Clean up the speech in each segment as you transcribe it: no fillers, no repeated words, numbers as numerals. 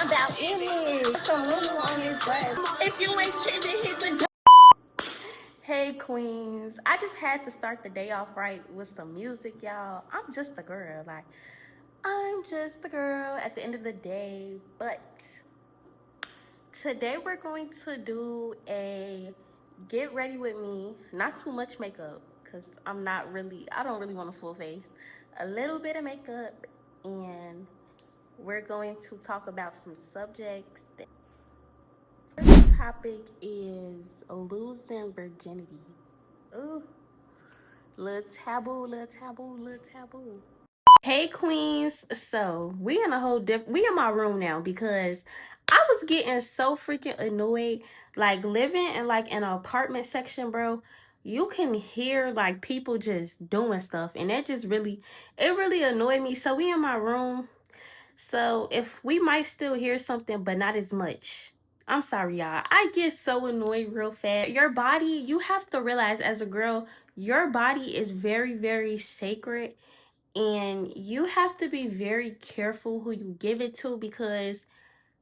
about image. Some Lulu on his butt. If you ain't shit, then hit the. Hey queens, I just had to start the day off right with some music, y'all. I'm just a girl, like I'm just a girl at the end of the day. But today we're going to do a get ready with me. Not too much makeup, because I don't really want a full face. A little bit of makeup, and we're going to talk about some subjects. The first topic is losing virginity. Ooh, little taboo, little taboo, little taboo. Hey queens, so we in my room now because I was getting so freaking annoyed, like living in like an apartment section, bro. You can hear like people just doing stuff, and it really annoyed me. So we in my room. So if we might still hear something, but not as much. I'm sorry, y'all. I get so annoyed real fast. Your body, you have to realize as a girl, your body is very, very sacred, and you have to be very careful who you give it to, because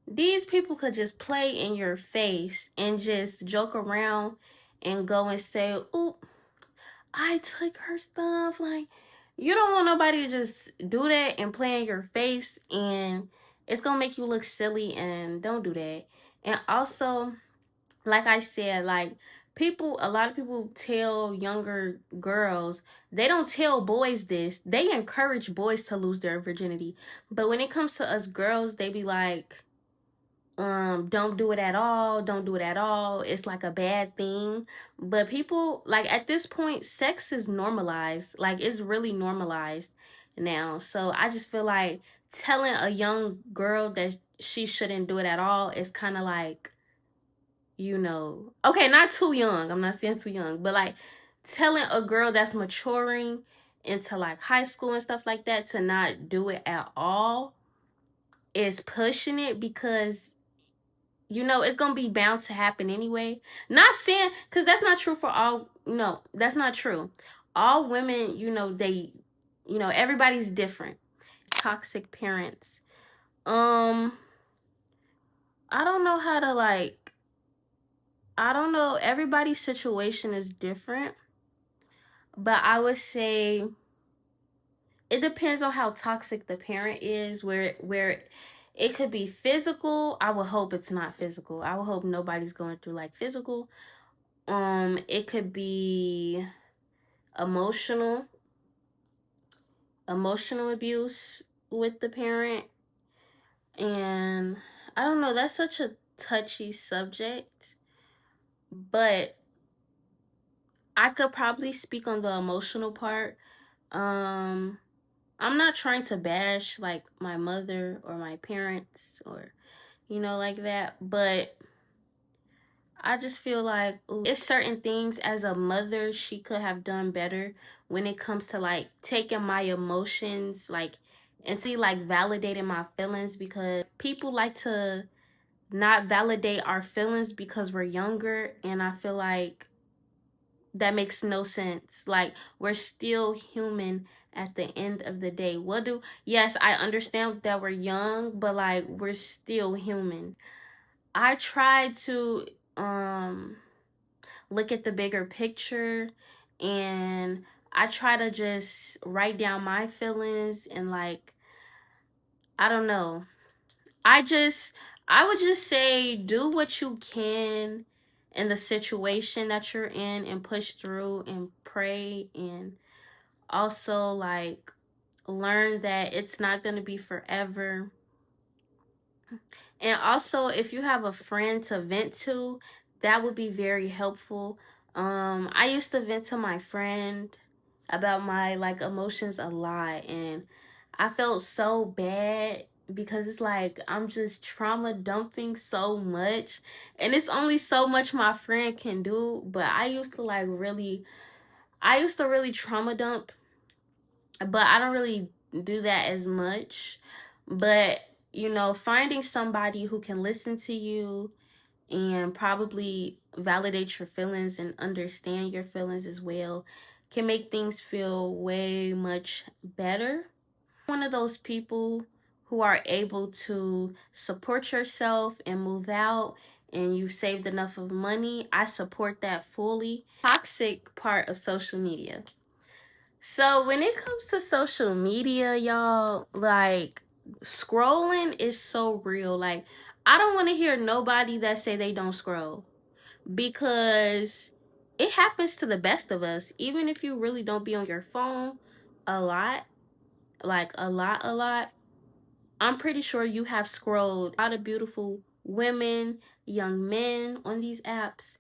these people could just play in your face and just joke around and go and say, "Ooh, I took her stuff." Like, you don't want nobody to just do that and play in your face, and it's gonna make you look silly, and don't do that. And also, like I said, like a lot of people tell younger girls, they don't tell boys this. They encourage boys to lose their virginity. But when it comes to us girls, they be like, don't do it at all, don't do it at all. It's like a bad thing. But people, like, at this point, sex is normalized. Like, it's really normalized now. So I just feel like telling a young girl that she shouldn't do it at all is kind of like, okay, not too young. I'm not saying too young, but like telling a girl that's maturing into like high school and stuff like that to not do it at all is pushing it, because it's gonna be bound to happen anyway. Not saying, because that's not true for all. No, that's not true. All women, everybody's different. Toxic parents. I don't know how to like. I don't know. Everybody's situation is different, but I would say it depends on how toxic the parent is. Where it could be physical. I would hope it's not physical. I would hope nobody's going through like physical. It could be emotional abuse with the parent, and I don't know. That's such a touchy subject, but I could probably speak on the emotional part. Um, I'm not trying to bash like my mother or my parents or like that, but I just feel like, ooh, it's certain things as a mother she could have done better when it comes to like taking my emotions like into like validating my feelings, because people like to not validate our feelings because we're younger, and I feel like that makes no sense. Like, we're still human at the end of the day. Yes, I understand that we're young, but like we're still human. I try to look at the bigger picture, and I try to just write down my feelings, and like, I don't know. I just I would just say do what you can in the situation that you're in, and push through and pray, and also like learn that it's not going to be forever. And also, if you have a friend to vent to, that would be very helpful. I used to vent to my friend about my like emotions a lot, and I felt so bad because it's like I'm just trauma dumping so much, and it's only so much my friend can do. But I used to really trauma dump, but I don't really do that as much. But finding somebody who can listen to you and probably validate your feelings and understand your feelings as well can make things feel way much better. One of those people who are able to support yourself and move out, and you've saved enough of money, I support that fully. Toxic part of social media. So when it comes to social media, y'all, like, scrolling is so real. Like, I don't want to hear nobody that say they don't scroll, because it happens to the best of us. Even if you really don't be on your phone a lot, like a lot, I'm pretty sure you have scrolled a lot of beautiful women, young men on these apps.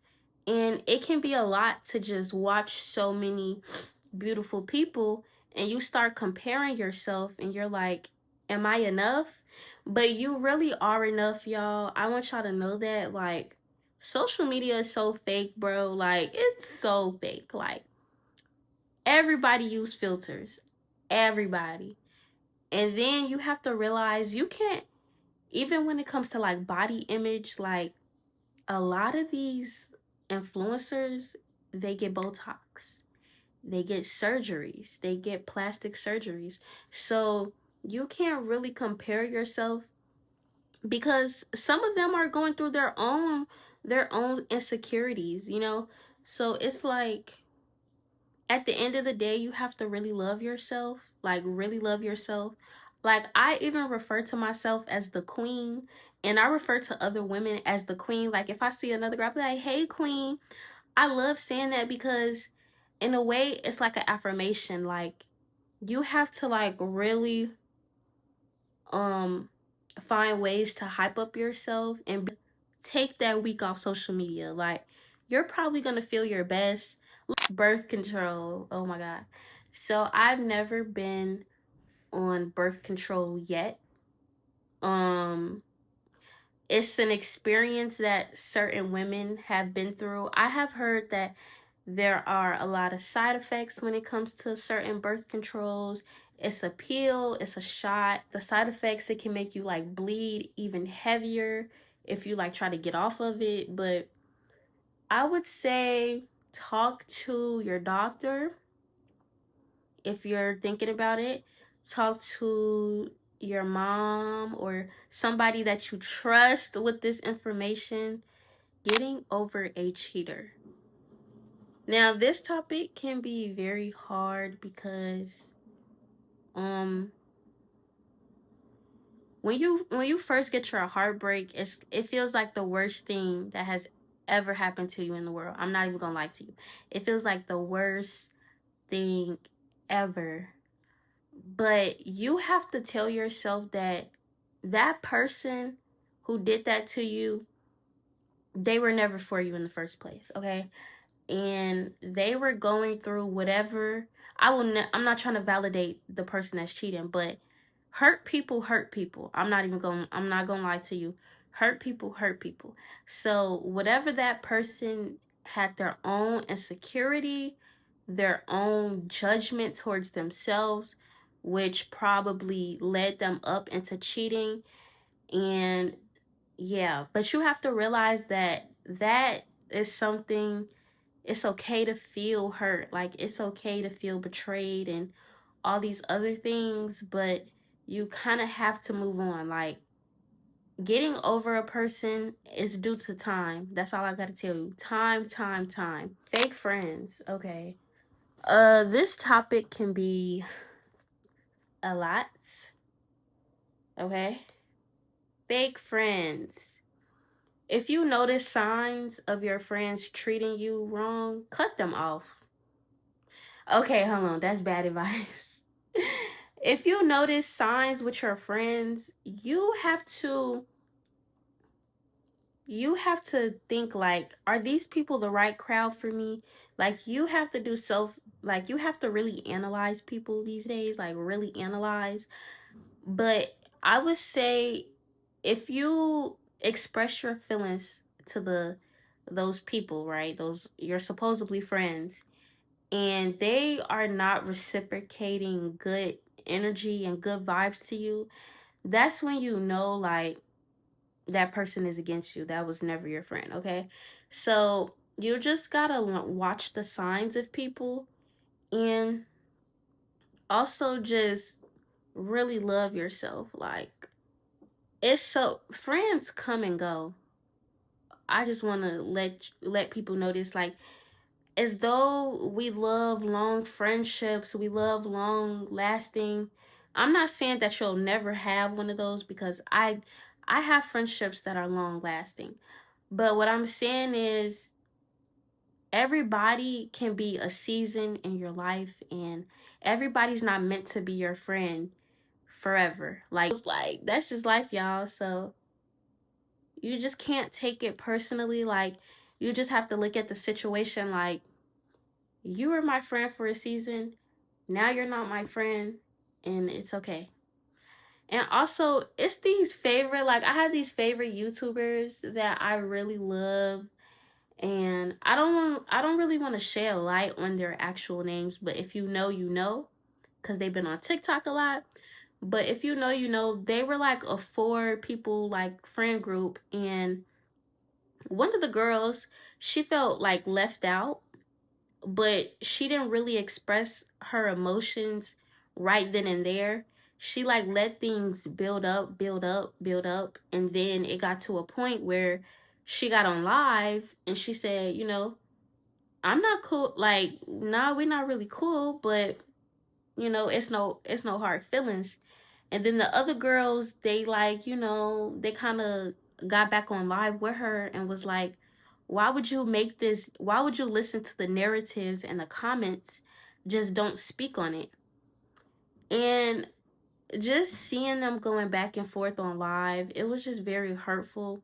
And it can be a lot to just watch so many beautiful people, and you start comparing yourself and you're like, am I enough? But you really are enough, y'all. I want y'all to know that. Like, social media is so fake, bro. Like, it's so fake. Like, everybody use filters. Everybody. And then you have to realize you can't, even when it comes to like body image, like, a lot of these influencers, they get Botox, they get surgeries, they get plastic surgeries. So you can't really compare yourself, because some of them are going through their own insecurities, you know? So it's like, at the end of the day, you have to really love yourself, like, really love yourself. Like, I even refer to myself as the queen, and I refer to other women as the queen. Like, if I see another girl, I'll be like, hey, queen. I love saying that, because in a way, it's like an affirmation. Like, you have to, like, really um find ways to hype up yourself and take that week off social media. Like, you're probably gonna feel your best. Birth control, oh my god. So I've never been on birth control yet. um it's an experience that certain women have been through. I have heard that there are a lot of side effects when it comes to certain birth controls. It's a pill, it's a shot. The side effects, it can make you like bleed even heavier if you like try to get off of it. But I would say talk to your doctor if you're thinking about it. Talk to your mom or somebody that you trust with this information. Getting over a cheater. Now, this topic can be very hard because um when you first get your heartbreak, it feels like the worst thing that has ever happened to you in the world. I'm not even gonna lie to you. It feels like the worst thing ever. But you have to tell yourself that that person who did that to you, they were never for you in the first place, okay? And they were going through whatever. I'm not trying to validate the person that's cheating, but hurt people. I'm not going to lie to you. Hurt people. So whatever that person had, their own insecurity, their own judgment towards themselves, which probably led them up into cheating. And yeah, but you have to realize that that is something. It's okay to feel hurt. Like, it's okay to feel betrayed and all these other things, but you kind of have to move on. Like, getting over a person is due to time. That's all I got to tell you. Time, time, time. Fake friends. Okay. This topic can be a lot. Okay. Fake friends. If you notice signs of your friends treating you wrong, cut them off. Okay, hold on. That's bad advice. If you notice signs with your friends, you have to think, like, are these people the right crowd for me? Like, you have to do like, you have to really analyze people these days, like, really analyze. But I would say, if you express your feelings to those people, right? Those your supposedly friends, and they are not reciprocating good energy and good vibes to you, that's when you know, like, that person is against you. That was never your friend, okay? So you just gotta watch the signs of people, and also just really love yourself. Like, it's so, friends come and go. I just want to let people know this. Like, as though we love long friendships, we love long lasting. I'm not saying that you'll never have one of those, because I have friendships that are long lasting. But what I'm saying is, everybody can be a season in your life, and everybody's not meant to be your friend forever. Like that's just life, y'all. So you just can't take it personally. Like, you just have to look at the situation like, you were my friend for a season, now you're not my friend, and it's okay. And also, it's these favorite, like, I have these favorite YouTubers that I really love, and I don't really want to shed light on their actual names, but if you know, you know, because they've been on TikTok a lot. But if you know, you know, they were like a 4 people like friend group, and one of the girls, she felt like left out, but she didn't really express her emotions right then and there. She like let things build up, build up, build up, and then it got to a point where she got on live and she said, you know, I'm not cool. Like, nah, we're not really cool, but you know, it's no hard feelings. And then the other girls, they like, you know, they kind of got back on live with her and was like, why would you make this? Why would you listen to the narratives and the comments? Just don't speak on it. And just seeing them going back and forth on live, it was just very hurtful,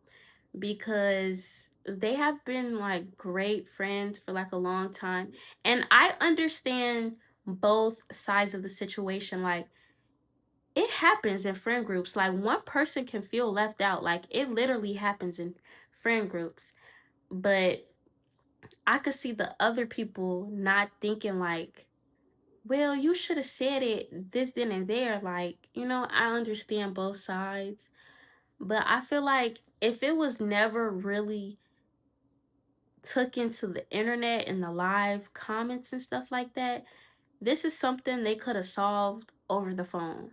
because they have been like great friends for like a long time. And I understand both sides of the situation. Like, it happens in friend groups. Like, one person can feel left out. Like, it literally happens in friend groups. But I could see the other people not thinking like, well, you should have said it this, then, and there. Like, you know, I understand both sides. But I feel like if it was never really took into the internet and the live comments and stuff like that, this is something they could have solved over the phone.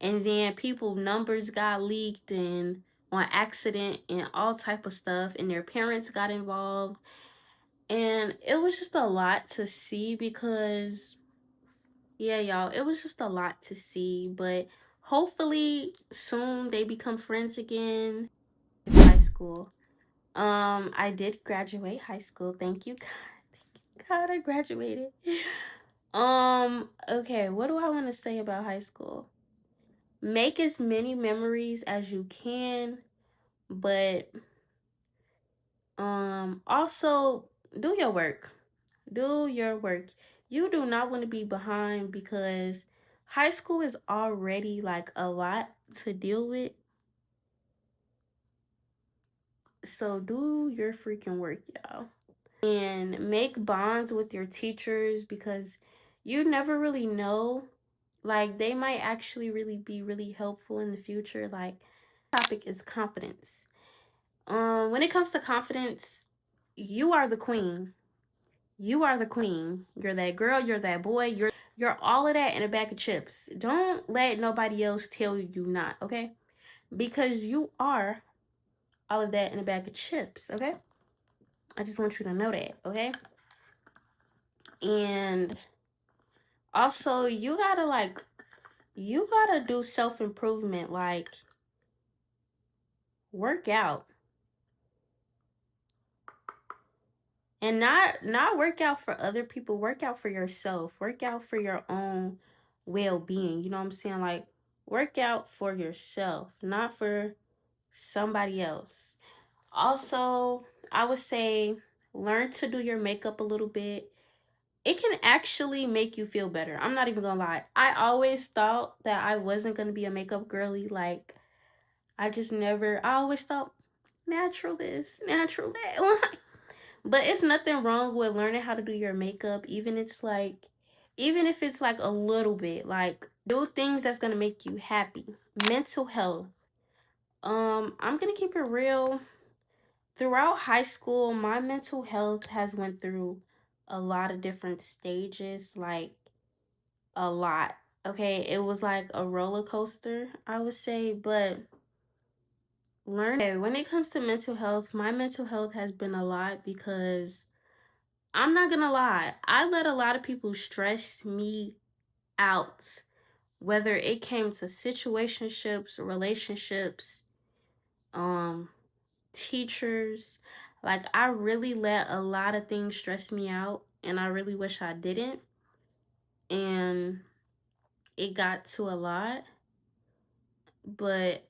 And then people numbers got leaked and on accident and all type of stuff, and their parents got involved, and it was just a lot to see. Because yeah, y'all, it was just a lot to see. But hopefully soon they become friends again. High school, I did graduate high school, thank you God. Thank you God, I graduated. Okay, what do I want to say about high school? Make as many memories as you can, but also do your work. Do your work. You do not want to be behind, because high school is already like a lot to deal with. So do your freaking work, y'all. And make bonds with your teachers, because you never really know. Like, they might actually really be really helpful in the future. Like, topic is confidence. When it comes to confidence, you are the queen. You are the queen. You're that girl, you're that boy, you're all of that in a bag of chips. Don't let nobody else tell you you not, okay? Because you are all of that in a bag of chips, okay? I just want you to know that, okay? And also, you gotta do self-improvement, like, work out. And not work out for other people, work out for yourself, work out for your own well-being, you know what I'm saying? Like, work out for yourself, not for somebody else. Also, I would say, learn to do your makeup a little bit. It can actually make you feel better. I'm not even gonna lie, I always thought that I wasn't gonna be a makeup girly. Like, I always thought, natural this, natural that. But it's nothing wrong with learning how to do your makeup, even if it's like a little bit. Like, do things that's gonna make you happy. Mental health. I'm gonna keep it real. Throughout high school, my mental health has went through a lot of different stages, like a lot. Okay, it was like a roller coaster, I would say, but when it comes to mental health, my mental health has been a lot because I'm not gonna lie, I let a lot of people stress me out, whether it came to situationships, relationships, um, teachers. Like, I really let a lot of things stress me out, and I really wish I didn't. And it got to a lot, but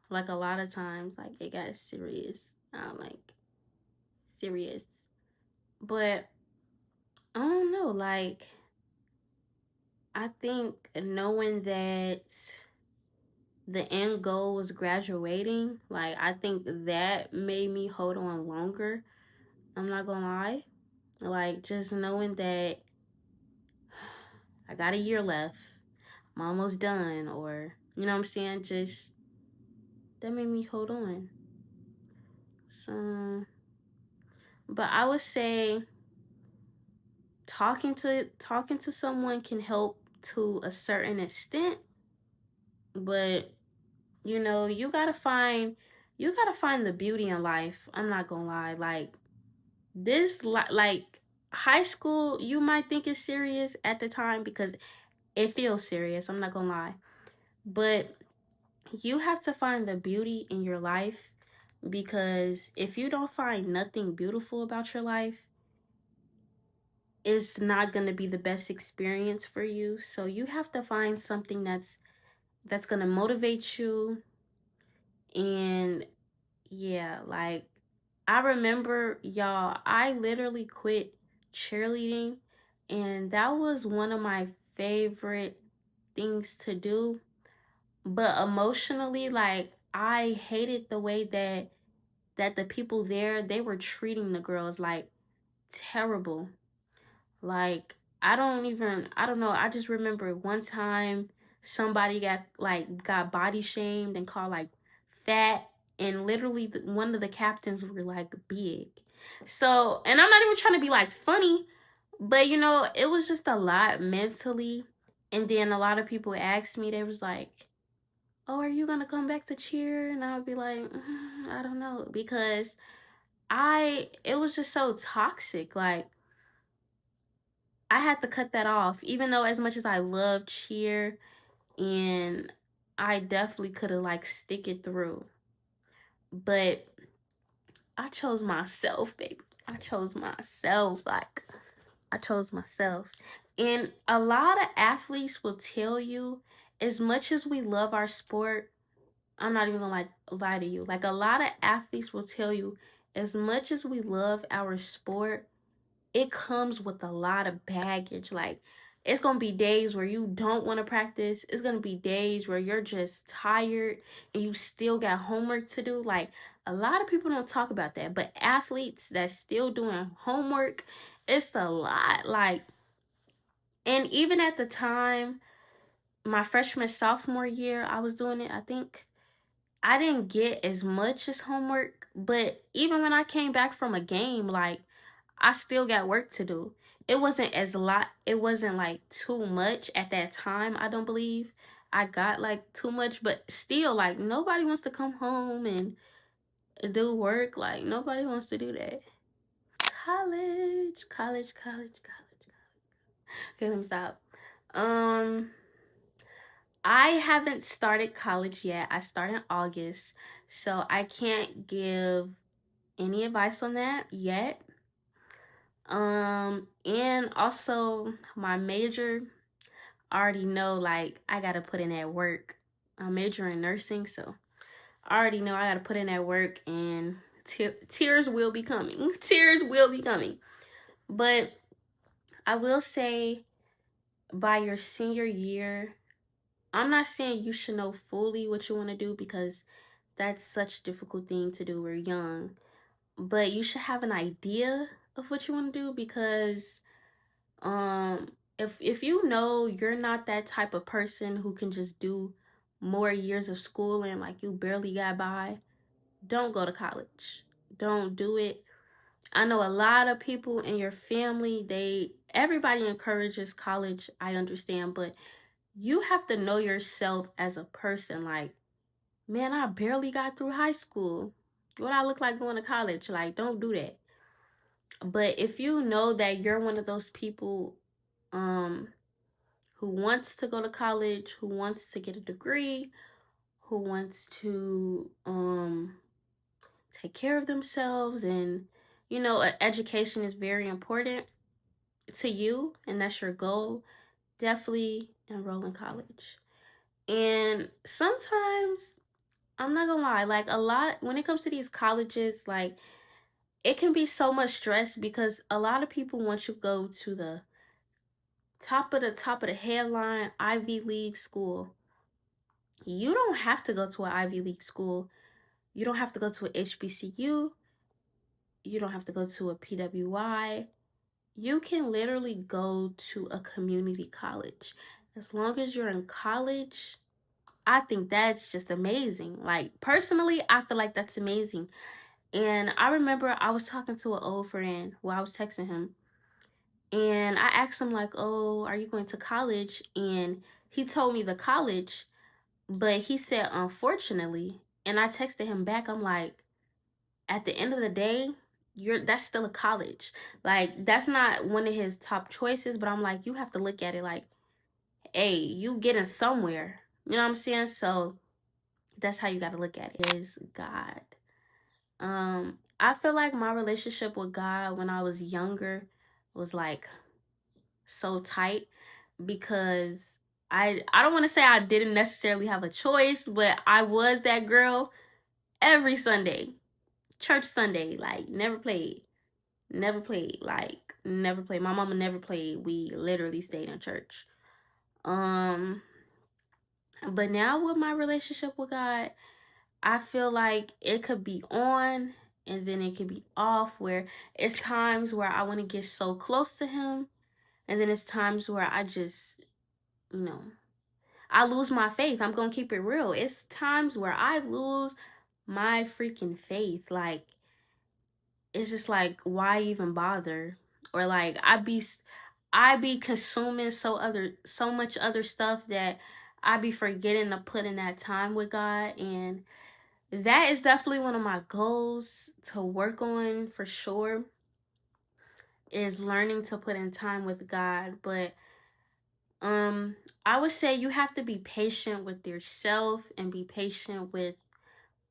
like a lot of times, like it got serious. Like serious. But I don't know, like I think knowing that the end goal was graduating, like I think that made me hold on longer. I'm not gonna lie. Like just knowing that I got a year left, I'm almost done, or you know what I'm saying, just that made me hold on. So but I would say talking to someone can help to a certain extent, but you gotta find the beauty in life. I'm not gonna lie. Like like high school, you might think it's serious at the time because it feels serious. I'm not gonna lie, but you have to find the beauty in your life, because if you don't find nothing beautiful about your life, it's not going to be the best experience for you. So you have to find something that's going to motivate you. And yeah, like I remember, y'all, I literally quit cheerleading, and that was one of my favorite things to do. But emotionally, like I hated the way that the people there, they were treating the girls like terrible. Like I don't know, I just remember one time somebody got body shamed and called like fat, and literally one of the captains were like big. So, and I'm not even trying to be like funny, but it was just a lot mentally. And then a lot of people asked me, they was like, "Oh, are you going to come back to cheer?" And I would be like, I don't know, because it was just so toxic. Like I had to cut that off, even though as much as I love cheer, and I definitely could have like stick it through, but I chose myself, baby. I chose myself. Like I chose myself. And a lot of athletes will tell you, as much as we love our sport, I'm not even gonna lie to you. Like a lot of athletes will tell you, as much as we love our sport, it comes with a lot of baggage. Like it's gonna be days where you don't want to practice. It's gonna be days where you're just tired and you still got homework to do. Like a lot of people don't talk about that, but athletes that's still doing homework, it's a lot. Like, and even at the time, my freshman sophomore year, I was doing it. I think I didn't get as much as homework, but even when I came back from a game, like I still got work to do. It wasn't like too much at that time, I don't believe. I got like too much, but still, like nobody wants to come home and do work. Like nobody wants to do that. College. Okay, let me stop. Um, I haven't started college yet. I start in August, so I can't give any advice on that yet. And also my major, I already know like I gotta put in that work. I'm majoring in nursing, so I already know I gotta put in that work, and tears will be coming. Tears will be coming. But I will say, by your senior year, I'm not saying you should know fully what you want to do, because that's such a difficult thing to do. We're young, but you should have an idea of what you want to do, because um if you know you're not that type of person who can just do more years of school and like you barely got by, don't go to college. Don't do it. I know a lot of people in your family, everybody encourages college, I understand, but you have to know yourself as a person. Like, man, I barely got through high school. What I look like going to college? Like, don't do that. But if you know that you're one of those people um who wants to go to college, who wants to get a degree, who wants to take care of themselves, and education is very important to you and that's your goal, definitely enroll in college. And sometimes, I'm not gonna lie, like a lot when it comes to these colleges, like it can be so much stress because a lot of people want you to go to the top of the headline Ivy League school. You don't have to go to an Ivy League school. You don't have to go to a HBCU. You don't have to go to a PWI. You can literally go to a community college. As long as you're in college, I think that's just amazing. Like, personally, I feel like that's amazing. And I remember I was talking to an old friend while I was texting him. And I asked him, like, oh, are you going to college? And he told me the college, but he said, unfortunately. And I texted him back, I'm like, at the end of the day, that's still a college. Like, that's not one of his top choices, but I'm like, you have to look at it like, hey, you getting somewhere. You know what I'm saying? So that's how you gotta look at it. Is God. I feel like my relationship with God when I was younger was like so tight because I don't want to say I didn't necessarily have a choice, but I was that girl every Sunday, church Sunday, like never played, like never played. My mama never played. We literally stayed in church. Um, but now with my relationship with God, I feel like it could be on and then it could be off, where it's times where I want to get so close to him, and then it's times where I just, you know, I lose my faith. I'm going to keep it real. It's times where I lose my freaking faith. Like, it's just like, why even bother? Or like, I be consuming so much other stuff that I be forgetting to put in that time with God. And that is definitely one of my goals to work on for sure, is learning to put in time with God. But um I would say you have to be patient with yourself and be patient with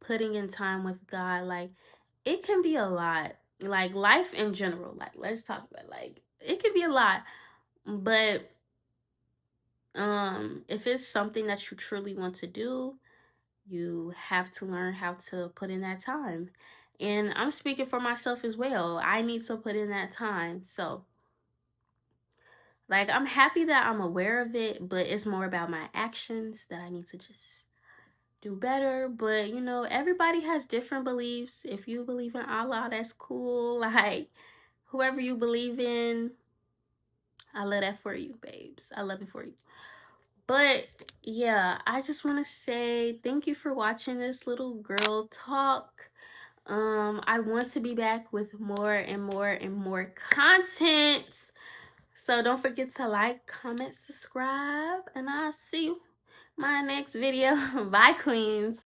putting in time with God. Like, it can be a lot. Like, life in general, like, let's talk about, like, it can be a lot. But if it's something that you truly want to do, you have to learn how to put in that time. And I'm speaking for myself as well. I need to put in that time. So, like, I'm happy that I'm aware of it, but it's more about my actions that I need to just do better. But everybody has different beliefs. If you believe in Allah, that's cool. Like, whoever you believe in, I love that for you, babes. I love it for you. But yeah, I just want to say thank you for watching this little girl talk. I want to be back with more and more and more content. So don't forget to like, comment, subscribe, and I'll see you in my next video. Bye, queens.